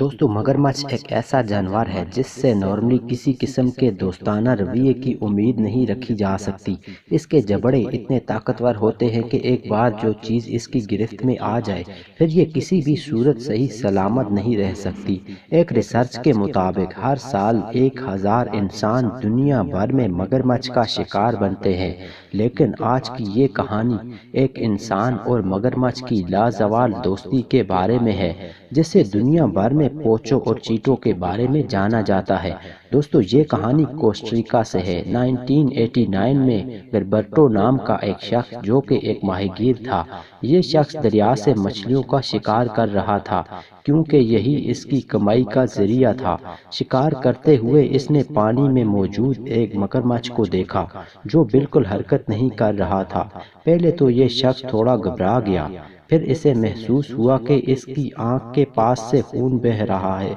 دوستو مگرمچھ ایک ایسا جانور ہے جس سے نارملی کسی قسم کے دوستانہ رویے کی امید نہیں رکھی جا سکتی۔ اس کے جبڑے اتنے طاقتور ہوتے ہیں کہ ایک بار جو چیز اس کی گرفت میں آ جائے پھر یہ کسی بھی صورت صحیح سلامت نہیں رہ سکتی۔ ایک ریسرچ کے مطابق ہر سال 1000 انسان دنیا بھر میں مگرمچھ کا شکار بنتے ہیں، لیکن آج کی یہ کہانی ایک انسان اور مگرمچھ کی لازوال دوستی کے بارے میں ہے جسے دنیا بھر میں پوچوں اور چیٹوں کے بارے میں جانا جاتا ہے۔ دوستو یہ کہانی کوسٹریکا سے ہے۔ 1989 میں گربرٹو نام کا ایک شخص جو کہ ایک ماہی گیر تھا، یہ شخص دریا سے مچھلیوں کا شکار کر رہا تھا کیونکہ یہی اس کی کمائی کا ذریعہ تھا۔ شکار کرتے ہوئے اس نے پانی میں موجود ایک مگرمچھ کو دیکھا جو بالکل حرکت نہیں کر رہا تھا۔ پہلے تو یہ شخص تھوڑا گھبرا گیا، پھر اسے محسوس ہوا کہ اس کی آنکھ کے پاس سے خون بہہ رہا ہے۔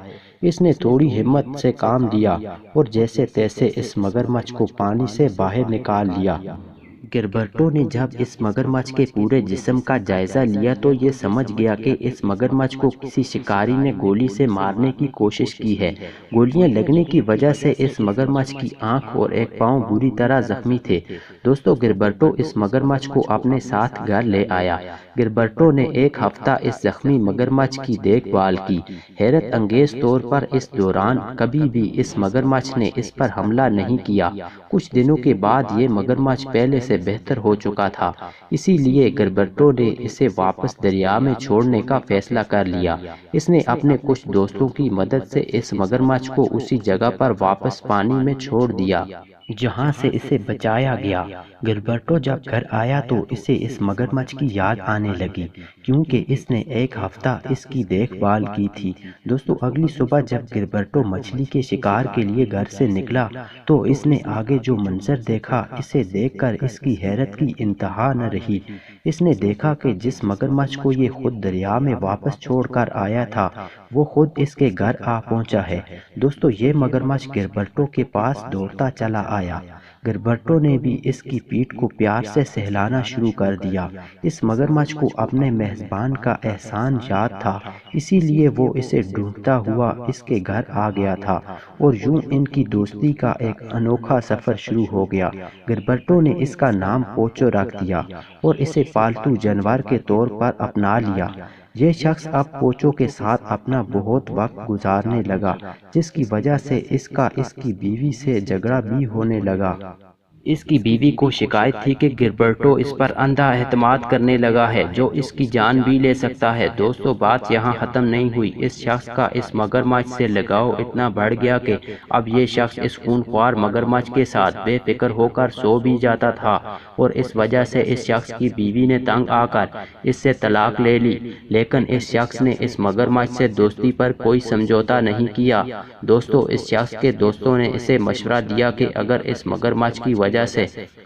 اس نے تھوڑی ہمت سے کام لیا اور جیسے تیسے اس مگرمچھ کو پانی سے باہر نکال لیا۔ گربرٹو نے جب اس مگرمچھ کے پورے جسم کا جائزہ لیا تو یہ سمجھ گیا کہ اس مگرمچھ کو کسی شکاری نے گولی سے مارنے کی کوشش کی ہے۔ گولیاں لگنے کی وجہ سے اس مگرمچھ کی آنکھ اور ایک پاؤں بری طرح زخمی تھے۔ دوستو گربرٹو اس مگرمچھ کو اپنے ساتھ گھر لے آیا۔ گربرٹو نے ایک ہفتہ اس زخمی مگرمچھ کی دیکھ بھال کی۔ حیرت انگیز طور پر اس دوران کبھی بھی اس مگرمچھ نے اس پر حملہ نہیں کیا۔ کچھ دنوں کے بعد یہ مگرمچھ پہلے سے بہتر ہو چکا تھا، اسی لیے گربرٹو نے اسے واپس دریا میں چھوڑنے کا فیصلہ کر لیا۔ اس نے اپنے کچھ دوستوں کی مدد سے اس مگرمچھ کو اسی جگہ پر واپس پانی میں چھوڑ دیا جہاں سے اسے بچایا گیا۔ گربرٹو جب گھر آیا تو اسے اس مگرمچھ کی یاد آنے لگی کیونکہ اس نے ایک ہفتہ اس کی دیکھ بھال کی تھی۔ دوستو اگلی صبح جب گربرٹو مچھلی کے شکار کے لیے گھر سے نکلا تو اس نے آگے جو منظر دیکھا اسے دیکھ کر اس کی حیرت کی انتہا نہ رہی۔ اس نے دیکھا کہ جس مگرمچھ کو یہ خود دریا میں واپس چھوڑ کر آیا تھا وہ خود اس کے گھر آ پہنچا ہے۔ دوستو یہ مگرمچھ گربرٹو کے پاس دوڑتا چلا آیا۔ گربرٹو نے بھی اس کی پیٹھ کو پیار سے سہلانا شروع کر دیا۔ اس مگرمچھ کو اپنے میزبان کا احسان یاد تھا، اسی لیے وہ اسے ڈھونڈتا ہوا اس کے گھر آ گیا تھا اور یوں ان کی دوستی کا ایک انوکھا سفر شروع ہو گیا۔ گربرٹو نے اس کا نام پوچو رکھ دیا اور اسے پالتو جانور کے طور پر اپنا لیا۔ یہ شخص اب پوچو کے ساتھ اپنا بہت وقت گزارنے لگا، جس کی وجہ سے اس کی بیوی سے جھگڑا بھی ہونے لگا۔ اس کی بیوی کو شکایت تھی کہ گربرٹو اس پر اندھا اعتماد کرنے لگا ہے جو اس کی جان بھی لے سکتا ہے۔ دوستو بات یہاں ختم نہیں ہوئی۔ اس شخص کا اس مگرمچھ سے لگاؤ اتنا بڑھ گیا کہ اب یہ شخص اس خونخوار مگرمچھ کے ساتھ بے فکر ہو کر سو بھی جاتا تھا اور اس وجہ سے اس شخص کی بیوی نے تنگ آ کر اس سے طلاق لے لی، لیکن اس شخص نے اس مگرمچھ سے دوستی پر کوئی سمجھوتا نہیں کیا۔ دوستو اس شخص کے دوستوں نے اسے مشورہ دیا کہ اگر اس مگرمچھ کی وجہ سے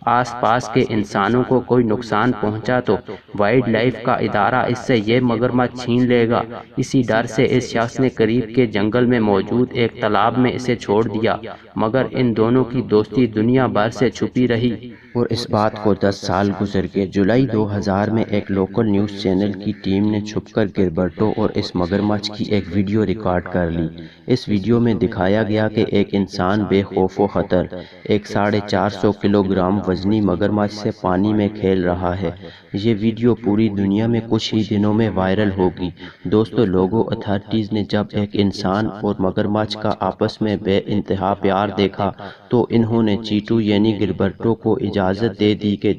آس پاس کے انسانوں کو کوئی نقصان پہنچا تو وائلڈ لائف کا ادارہ اس سے یہ مگرمچھ چھین لے گا۔ اسی ڈر سے اس شخص نے قریب کے جنگل میں موجود ایک تالاب میں اسے چھوڑ دیا، مگر ان دونوں کی دوستی دنیا بھر سے چھپی رہی۔ اور اس بات کو 10 سال گزر گئے۔ جولائی 2000 میں ایک لوکل نیوز چینل کی ٹیم نے چھپ کر گربرٹو اور اس مگرمچھ کی ایک ویڈیو ریکارڈ کر لی۔ اس ویڈیو میں دکھایا گیا کہ ایک انسان بے خوف و خطر ایک 450 کلو گرام وزنی مگرمچھ سے پانی میں کھیل رہا ہے۔ یہ ویڈیو پوری دنیا میں کچھ ہی دنوں میں وائرل ہوگی۔ دوستو لوگوں اتھارٹیز نے جب ایک انسان اور مگرمچھ کا آپس میں بے انتہا پیار دیکھا تو انہوں نے چیٹو یعنی گربرٹو کو اجازت دے دی کہ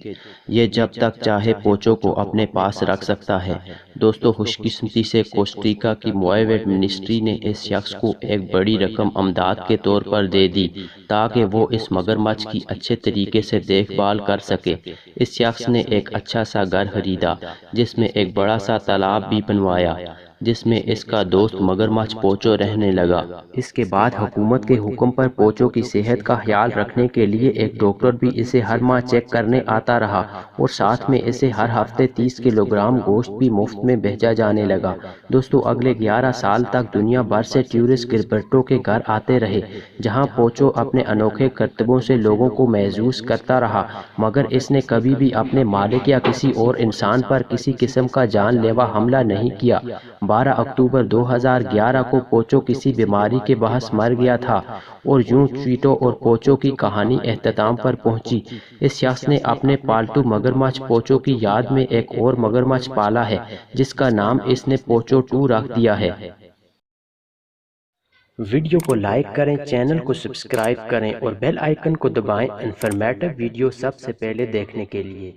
یہ جب تک چاہے پوچو کو اپنے پاس رکھ سکتا ہے۔ دوستو خوش قسمتی سے کوسٹریکا کی مویویٹ منسٹری نے اس شخص کو ایک بڑی رقم امداد کے طور پر دے دی تاکہ وہ اس مگرمچھ کی اچھے طریقے سے دیکھ بھال کر سکے۔ اس شخص نے ایک اچھا سا گھر خریدا جس میں ایک بڑا سا تالاب بھی بنوایا جس میں اس کا دوست مگرمچھ پوچو رہنے لگا۔ اس کے بعد حکومت کے حکم پر پوچو کی صحت کا خیال رکھنے کے لیے ایک ڈاکٹر بھی اسے ہر ماہ چیک کرنے آتا رہا اور ساتھ میں اسے ہر ہفتے 30 کلو گرام گوشت بھی مفت میں بھیجا جانے لگا۔ دوستو اگلے 11 سال تک دنیا بھر سے ٹورسٹ گربرٹو کے گھر آتے رہے جہاں پوچو اپنے انوکھے کرتبوں سے لوگوں کو محظوظ کرتا رہا، مگر اس نے کبھی بھی اپنے مالک یا کسی اور انسان پر کسی قسم کا جان لیوا حملہ نہیں کیا۔ 12 اکتوبر 2011 کو پوچو کسی بیماری کے باعث مر گیا تھا اور یوں چیٹو اور پوچو کی کہانی اختتام پر پہنچی۔ اس شخص نے اپنے پالتو مگرمچھ پوچو کی یاد میں ایک اور مگرمچھ پالا ہے جس کا نام اس نے پوچو 2 رکھ دیا ہے۔ ویڈیو کو لائک کریں، چینل کو سبسکرائب کریں اور بیل آئیکن کو دبائیں انفارمیٹو ویڈیو سب سے پہلے دیکھنے کے لیے۔